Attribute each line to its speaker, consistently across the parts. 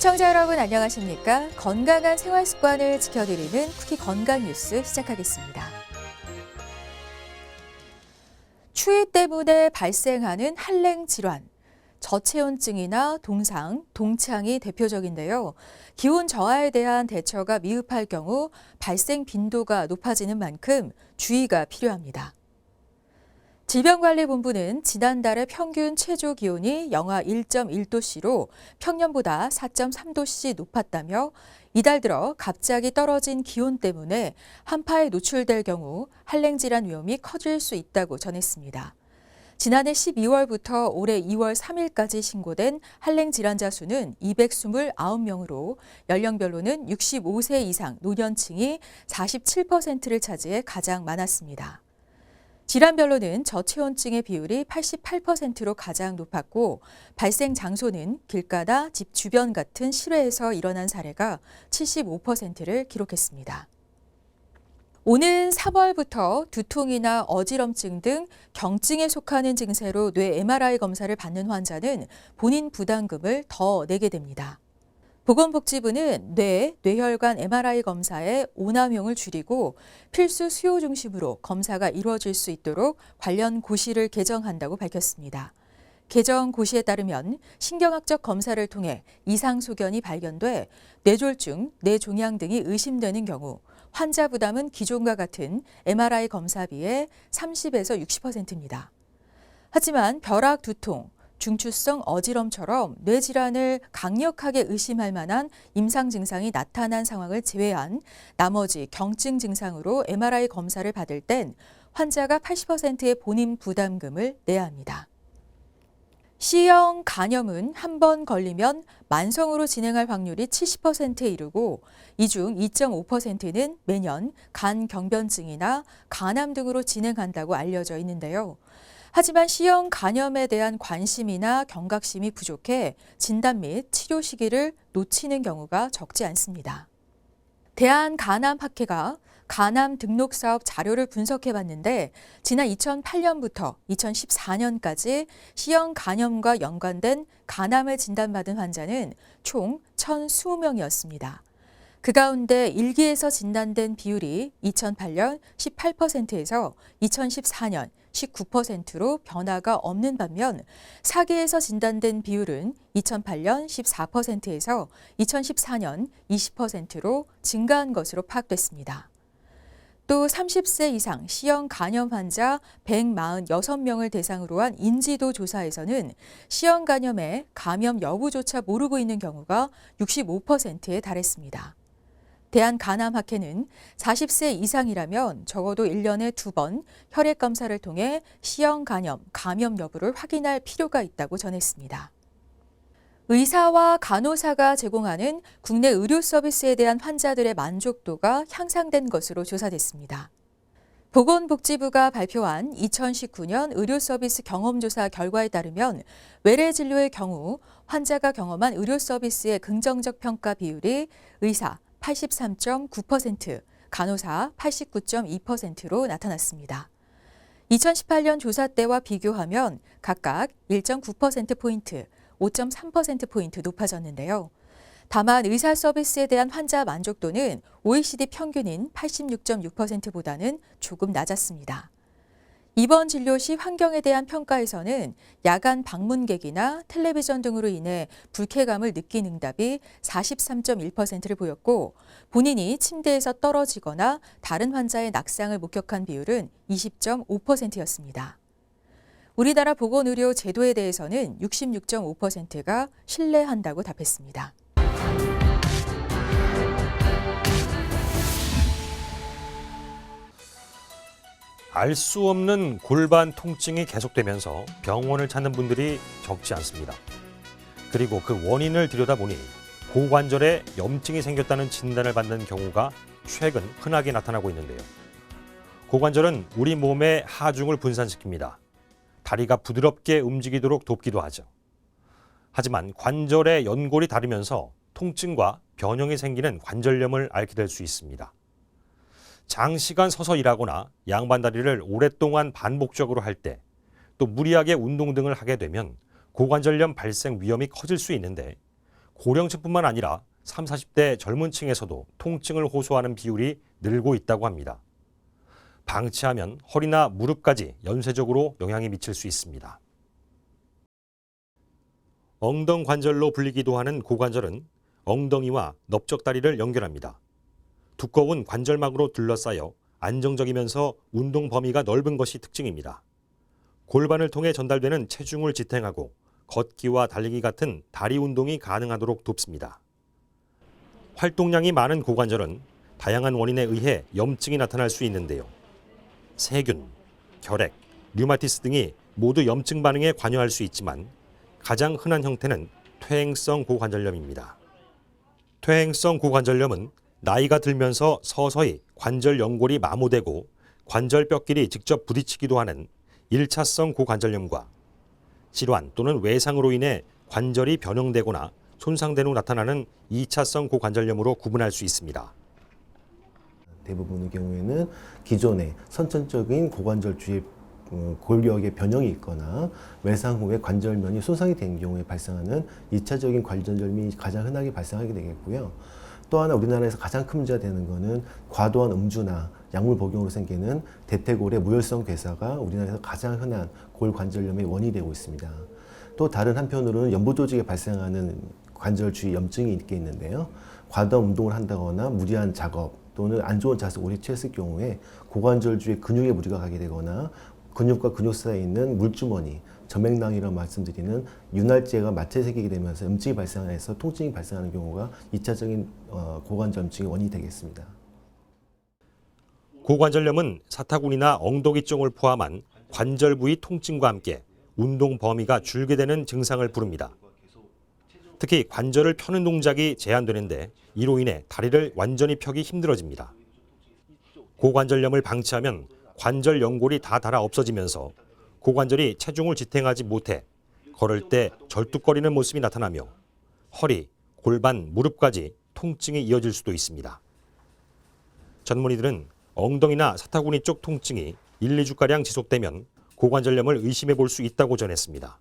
Speaker 1: 시청자 여러분 안녕하십니까? 건강한 생활 습관을 지켜드리는 쿠키 건강 뉴스 시작하겠습니다. 추위 때문에 발생하는 한랭 질환, 저체온증이나 동상, 동창이 대표적인데요. 기온 저하에 대한 대처가 미흡할 경우 발생 빈도가 높아지는 만큼 주의가 필요합니다. 질병관리본부는 지난달의 평균 최저 기온이 영하 1.1도씨로 평년보다 4.3도씨 높았다며 이달 들어 갑자기 떨어진 기온 때문에 한파에 노출될 경우 한랭질환 위험이 커질 수 있다고 전했습니다. 지난해 12월부터 올해 2월 3일까지 신고된 한랭질환자 수는 229명으로 연령별로는 65세 이상 노년층이 47%를 차지해 가장 많았습니다. 질환별로는 저체온증의 비율이 88%로 가장 높았고 발생 장소는 길가나 집 주변 같은 실외에서 일어난 사례가 75%를 기록했습니다. 오는 3월부터 두통이나 어지럼증 등 경증에 속하는 증세로 뇌 MRI 검사를 받는 환자는 본인 부담금을 더 내게 됩니다. 보건복지부는 뇌혈관 MRI 검사의 오남용을 줄이고 필수 수요 중심으로 검사가 이루어질 수 있도록 관련 고시를 개정한다고 밝혔습니다. 개정 고시에 따르면 신경학적 검사를 통해 이상 소견이 발견돼 뇌졸중, 뇌종양 등이 의심되는 경우 환자 부담은 기존과 같은 MRI 검사비의 30에서 60%입니다. 하지만 벼락 두통, 중추성 어지럼처럼 뇌질환을 강력하게 의심할 만한 임상 증상이 나타난 상황을 제외한 나머지 경증 증상으로 MRI 검사를 받을 땐 환자가 80%의 본인 부담금을 내야 합니다. C형 간염은 한 번 걸리면 만성으로 진행할 확률이 70%에 이르고 이 중 2.5%는 매년 간경변증이나 간암 등으로 진행한다고 알려져 있는데요. 하지만 C형 간염에 대한 관심이나 경각심이 부족해 진단 및 치료 시기를 놓치는 경우가 적지 않습니다. 대한간암학회가 간암 등록 사업 자료를 분석해 봤는데 지난 2008년부터 2014년까지 C형 간염과 연관된 간암을 진단받은 환자는 총 1,020명이었습니다. 그 가운데 1기에서 진단된 비율이 2008년 18%에서 2014년 19%로 변화가 없는 반면 4기에서 진단된 비율은 2008년 14%에서 2014년 20%로 증가한 것으로 파악됐습니다. 또 30세 이상 C형 간염 환자 146명을 대상으로 한 인지도 조사에서는 C형 간염의 감염 여부조차 모르고 있는 경우가 65%에 달했습니다. 대한간암학회는 40세 이상이라면 적어도 1년에 2번 혈액검사를 통해 C형 간염, 감염 여부를 확인할 필요가 있다고 전했습니다. 의사와 간호사가 제공하는 국내 의료 서비스에 대한 환자들의 만족도가 향상된 것으로 조사됐습니다. 보건복지부가 발표한 2019년 의료 서비스 경험조사 결과에 따르면 외래 진료의 경우 환자가 경험한 의료 서비스의 긍정적 평가 비율이 의사 83.9%, 간호사 89.2%로 나타났습니다. 2018년 조사 때와 비교하면 각각 1.9%포인트, 5.3%포인트 높아졌는데요. 다만 의사 서비스에 대한 환자 만족도는 OECD 평균인 86.6%보다는 조금 낮았습니다. 입원 진료 시 환경에 대한 평가에서는 야간 방문객이나 텔레비전 등으로 인해 불쾌감을 느낀 응답이 43.1%를 보였고 본인이 침대에서 떨어지거나 다른 환자의 낙상을 목격한 비율은 20.5%였습니다. 우리나라 보건의료 제도에 대해서는 66.5%가 신뢰한다고 답했습니다.
Speaker 2: 알 수 없는 골반 통증이 계속되면서 병원을 찾는 분들이 적지 않습니다. 그리고 그 원인을 들여다보니 고관절에 염증이 생겼다는 진단을 받는 경우가 최근 흔하게 나타나고 있는데요. 고관절은 우리 몸의 하중을 분산시킵니다. 다리가 부드럽게 움직이도록 돕기도 하죠. 하지만 관절의 연골이 다르면서 통증과 변형이 생기는 관절염을 앓게 될 수 있습니다. 장시간 서서 일하거나 양반다리를 오랫동안 반복적으로 할 때, 또 무리하게 운동 등을 하게 되면 고관절염 발생 위험이 커질 수 있는데 고령층뿐만 아니라 30, 40대 젊은 층에서도 통증을 호소하는 비율이 늘고 있다고 합니다. 방치하면 허리나 무릎까지 연쇄적으로 영향이 미칠 수 있습니다. 엉덩관절로 불리기도 하는 고관절은 엉덩이와 넓적다리를 연결합니다. 두꺼운 관절막으로 둘러싸여 안정적이면서 운동 범위가 넓은 것이 특징입니다. 골반을 통해 전달되는 체중을 지탱하고 걷기와 달리기 같은 다리 운동이 가능하도록 돕습니다. 활동량이 많은 고관절은 다양한 원인에 의해 염증이 나타날 수 있는데요. 세균, 결핵, 류마티스 등이 모두 염증 반응에 관여할 수 있지만 가장 흔한 형태는 퇴행성 고관절염입니다. 퇴행성 고관절염은 나이가 들면서 서서히 관절 연골이 마모되고 관절뼈끼리 직접 부딪히기도 하는 1차성 고관절염과 질환 또는 외상으로 인해 관절이 변형되거나 손상된 후 나타나는 2차성 고관절염으로 구분할 수 있습니다.
Speaker 3: 대부분의 경우에는 기존의 선천적인 고관절 주의 골격의 변형이 있거나 외상 후에 관절면이 손상이 된 경우에 발생하는 2차적인 관절염이 가장 흔하게 발생하게 되겠고요. 또 하나 우리나라에서 가장 큰 문제가 되는 것은 과도한 음주나 약물 복용으로 생기는 대퇴골의 무혈성 괴사가 우리나라에서 가장 흔한 골관절염의 원인이 되고 있습니다. 또 다른 한편으로는 연부 조직에 발생하는 관절 주위 염증이 있는데요. 과도한 운동을 한다거나 무리한 작업 또는 안 좋은 자세 오래 취했을 경우에 고관절 주위에 근육에 무리가 가게 되거나 근육과 근육 사이에 있는 물주머니, 점액낭이라고 말씀드리는 윤활제가 마찰이 생기게 되면서 염증이 발생해서 통증이 발생하는 경우가 2차적인 고관절염증의 원인이 되겠습니다.
Speaker 2: 고관절염은 사타구니나 엉덩이 쪽을 포함한 관절 부위 통증과 함께 운동 범위가 줄게 되는 증상을 부릅니다. 특히 관절을 펴는 동작이 제한되는데 이로 인해 다리를 완전히 펴기 힘들어집니다. 고관절염을 방치하면 관절 연골이 다 닳아 없어지면서 고관절이 체중을 지탱하지 못해 걸을 때 절뚝거리는 모습이 나타나며 허리, 골반, 무릎까지 통증이 이어질 수도 있습니다. 전문의들은 엉덩이나 사타구니 쪽 통증이 1, 2주가량 지속되면 고관절염을 의심해 볼 수 있다고 전했습니다.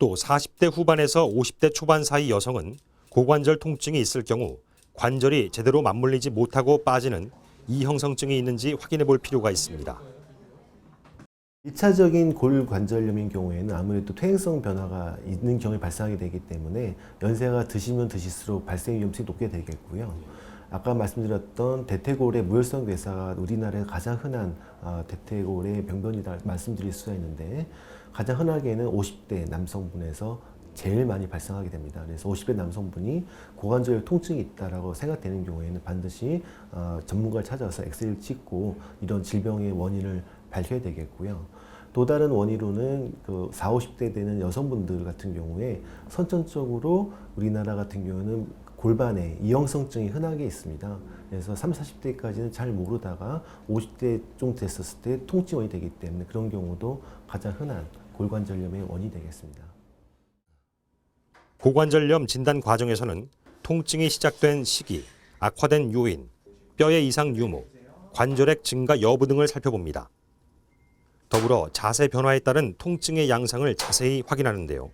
Speaker 2: 또 40대 후반에서 50대 초반 사이 여성은 고관절 통증이 있을 경우 관절이 제대로 맞물리지 못하고 빠지는 이형성증이 있는지 확인해 볼 필요가 있습니다.
Speaker 3: 2차적인 골관절염인 경우에는 아무래도 퇴행성 변화가 있는 경우에 발생하게 되기 때문에 연세가 드시면 드실수록 발생 위험성이 높게 되겠고요. 아까 말씀드렸던 대퇴골의 무혈성 괴사가 우리나라에 가장 흔한 대퇴골의 병변이다 말씀드릴 수가 있는데 가장 흔하게는 50대 남성분에서 제일 많이 발생하게 됩니다. 그래서 50대 남성분이 고관절 통증이 있다라고 생각되는 경우에는 반드시 전문가를 찾아서 엑스레이를 찍고 이런 질병의 원인을 밝혀야 되겠고요. 또 다른 원인으로는 그 40, 50대 되는 여성분들 같은 경우에 선천적으로 우리나라 같은 경우는 골반에 이형성증이 흔하게 있습니다. 그래서 30, 40대까지는 잘 모르다가 50대 좀 됐었을 때 통증이 되기 때문에 그런 경우도 가장 흔한 골관절염의 원인이 되겠습니다.
Speaker 2: 고관절염 진단 과정에서는 통증이 시작된 시기, 악화된 요인, 뼈의 이상 유무, 관절액 증가 여부 등을 살펴봅니다. 더불어 자세 변화에 따른 통증의 양상을 자세히 확인하는데요.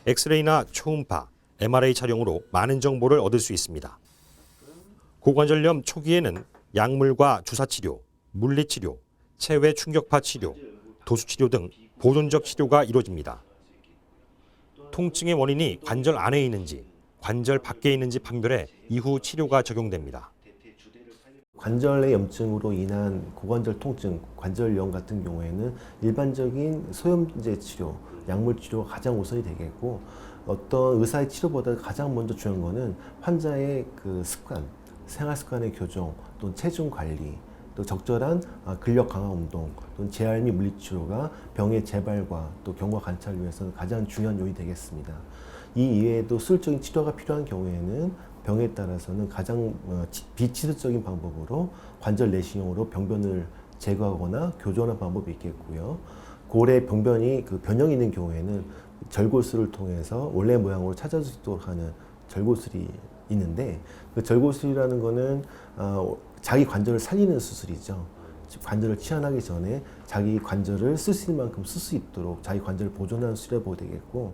Speaker 2: 엑스레이나 초음파, MRI 촬영으로 많은 정보를 얻을 수 있습니다. 고관절염 초기에는 약물과 주사치료, 물리치료, 체외 충격파 치료, 도수치료 등 보존적 치료가 이루어집니다. 통증의 원인이 관절 안에 있는지, 관절 밖에 있는지 판별해 이후 치료가 적용됩니다.
Speaker 3: 관절의 염증으로 인한 고관절 통증, 관절염 같은 경우에는 일반적인 소염제 치료, 약물 치료가 가장 우선이 되겠고 어떤 의사의 치료보다 가장 먼저 중요한 것은 환자의 그 습관, 생활 습관의 교정, 또는 체중 관리, 또 적절한 근력 강화 운동, 또는 재활 및 물리치료가 병의 재발과 또 경과 관찰을 위해서는 가장 중요한 요인이 되겠습니다. 이 이외에도 수술적인 치료가 필요한 경우에는 병에 따라서는 가장 비치료적인 방법으로 관절 내시경으로 병변을 제거하거나 교정하는 방법이 있겠고요. 골의 병변이 그 변형이 있는 경우에는 절골술을 통해서 원래 모양으로 찾아줄 수 있도록 하는 절골술이 있는데 그 절골술이라는 거는 자기 관절을 살리는 수술이죠. 관절을 치환하기 전에 자기 관절을 쓸 수 있는 만큼 쓸 수 있도록 자기 관절을 보존하는 수술을 보게 되겠고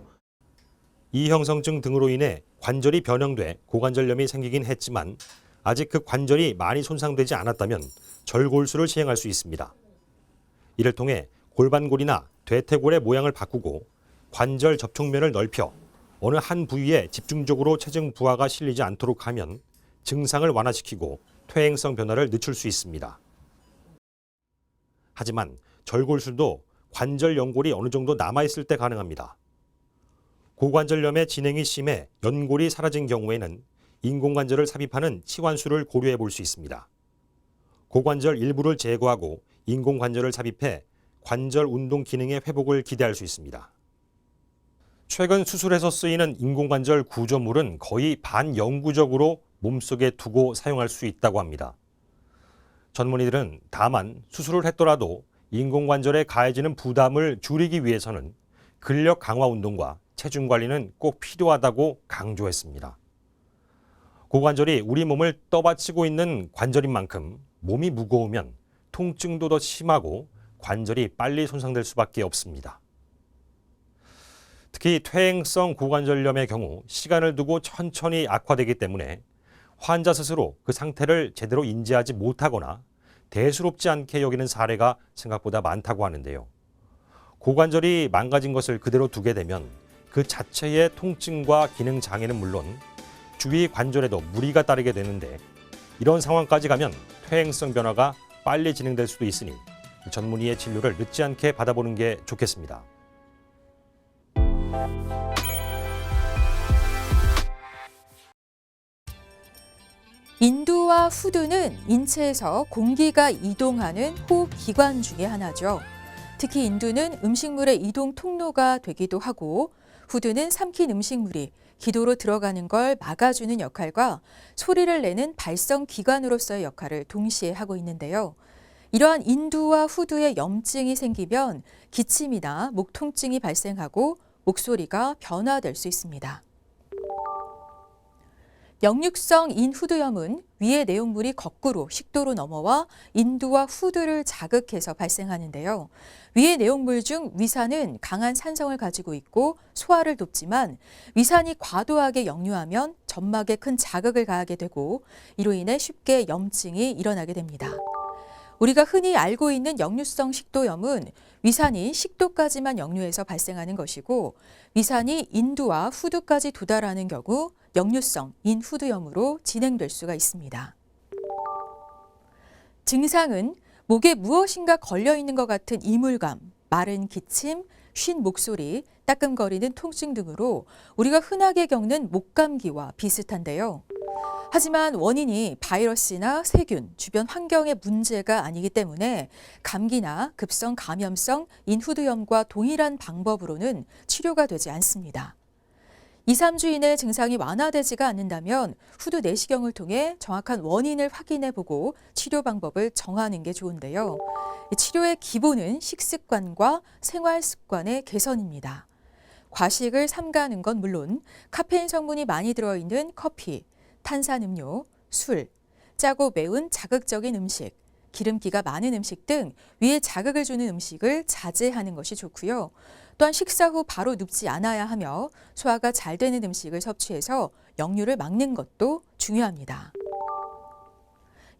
Speaker 2: 이형성증 등으로 인해 관절이 변형돼 고관절염이 생기긴 했지만 아직 그 관절이 많이 손상되지 않았다면 절골수를 시행할 수 있습니다. 이를 통해 골반골이나 대퇴골의 모양을 바꾸고 관절 접촉면을 넓혀 어느 한 부위에 집중적으로 체중 부하가 실리지 않도록 하면 증상을 완화시키고 퇴행성 변화를 늦출 수 있습니다. 하지만 절골술도 관절 연골이 어느 정도 남아있을 때 가능합니다. 고관절염의 진행이 심해 연골이 사라진 경우에는 인공관절을 삽입하는 치환술을 고려해 볼 수 있습니다. 고관절 일부를 제거하고 인공관절을 삽입해 관절 운동 기능의 회복을 기대할 수 있습니다. 최근 수술에서 쓰이는 인공관절 구조물은 거의 반영구적으로 몸속에 두고 사용할 수 있다고 합니다. 전문의들은 다만 수술을 했더라도 인공관절에 가해지는 부담을 줄이기 위해서는 근력 강화 운동과 체중 관리는 꼭 필요하다고 강조했습니다. 고관절이 우리 몸을 떠받치고 있는 관절인 만큼 몸이 무거우면 통증도 더 심하고 관절이 빨리 손상될 수밖에 없습니다. 특히 퇴행성 고관절염의 경우 시간을 두고 천천히 악화되기 때문에 환자 스스로 그 상태를 제대로 인지하지 못하거나 대수롭지 않게 여기는 사례가 생각보다 많다고 하는데요. 고관절이 망가진 것을 그대로 두게 되면 그 자체의 통증과 기능 장애는 물론 주위 관절에도 무리가 따르게 되는데 이런 상황까지 가면 퇴행성 변화가 빨리 진행될 수도 있으니 전문의의 진료를 늦지 않게 받아보는 게 좋겠습니다.
Speaker 1: 인두와 후두는 인체에서 공기가 이동하는 호흡 기관 중에 하나죠. 특히 인두는 음식물의 이동 통로가 되기도 하고 후두는 삼킨 음식물이 기도로 들어가는 걸 막아주는 역할과 소리를 내는 발성 기관으로서의 역할을 동시에 하고 있는데요. 이러한 인두와 후두의 염증이 생기면 기침이나 목 통증이 발생하고 목소리가 변화될 수 있습니다. 역류성 인후두염은 위의 내용물이 거꾸로 식도로 넘어와 인두와 후두를 자극해서 발생하는데요. 위의 내용물 중 위산은 강한 산성을 가지고 있고 소화를 돕지만 위산이 과도하게 역류하면 점막에 큰 자극을 가하게 되고 이로 인해 쉽게 염증이 일어나게 됩니다. 우리가 흔히 알고 있는 역류성 식도염은 위산이 식도까지만 역류해서 발생하는 것이고 위산이 인두와 후두까지 도달하는 경우 역류성 인후두염으로 진행될 수가 있습니다. 증상은 목에 무엇인가 걸려있는 것 같은 이물감, 마른 기침, 쉰 목소리, 따끔거리는 통증 등으로 우리가 흔하게 겪는 목감기와 비슷한데요. 하지만 원인이 바이러스나 세균, 주변 환경의 문제가 아니기 때문에 감기나 급성 감염성 인후두염과 동일한 방법으로는 치료가 되지 않습니다. 2, 3주 이내 증상이 완화되지가 않는다면 후두 내시경을 통해 정확한 원인을 확인해보고 치료 방법을 정하는 게 좋은데요. 치료의 기본은 식습관과 생활습관의 개선입니다. 과식을 삼가하는 건 물론 카페인 성분이 많이 들어있는 커피, 탄산음료, 술, 짜고 매운 자극적인 음식, 기름기가 많은 음식 등 위에 자극을 주는 음식을 자제하는 것이 좋고요. 또한 식사 후 바로 눕지 않아야 하며 소화가 잘 되는 음식을 섭취해서 역류를 막는 것도 중요합니다.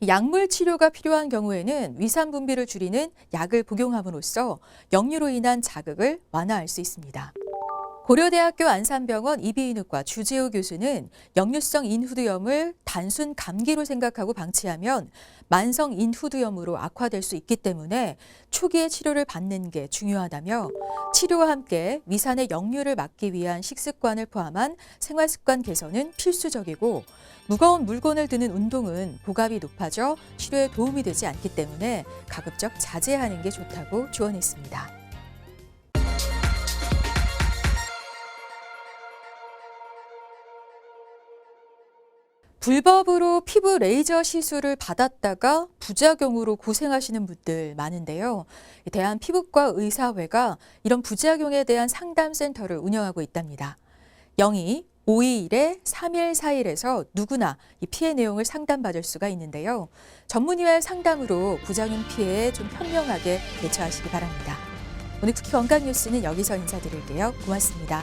Speaker 1: 약물 치료가 필요한 경우에는 위산 분비를 줄이는 약을 복용함으로써 역류로 인한 자극을 완화할 수 있습니다. 고려대학교 안산병원 이비인후과 주재호 교수는 역류성 인후두염을 단순 감기로 생각하고 방치하면 만성 인후두염으로 악화될 수 있기 때문에 초기에 치료를 받는 게 중요하다며 치료와 함께 위산의 역류를 막기 위한 식습관을 포함한 생활습관 개선은 필수적이고 무거운 물건을 드는 운동은 복압이 높아져 치료에 도움이 되지 않기 때문에 가급적 자제하는 게 좋다고 조언했습니다. 불법으로 피부 레이저 시술을 받았다가 부작용으로 고생하시는 분들 많은데요. 대한피부과 의사회가 이런 부작용에 대한 상담센터를 운영하고 있답니다. 02-521-3141에서 누구나 이 피해 내용을 상담받을 수가 있는데요. 전문의와의 상담으로 부작용 피해에 좀 현명하게 대처하시기 바랍니다. 오늘 쿠키 건강 뉴스는 여기서 인사드릴게요. 고맙습니다.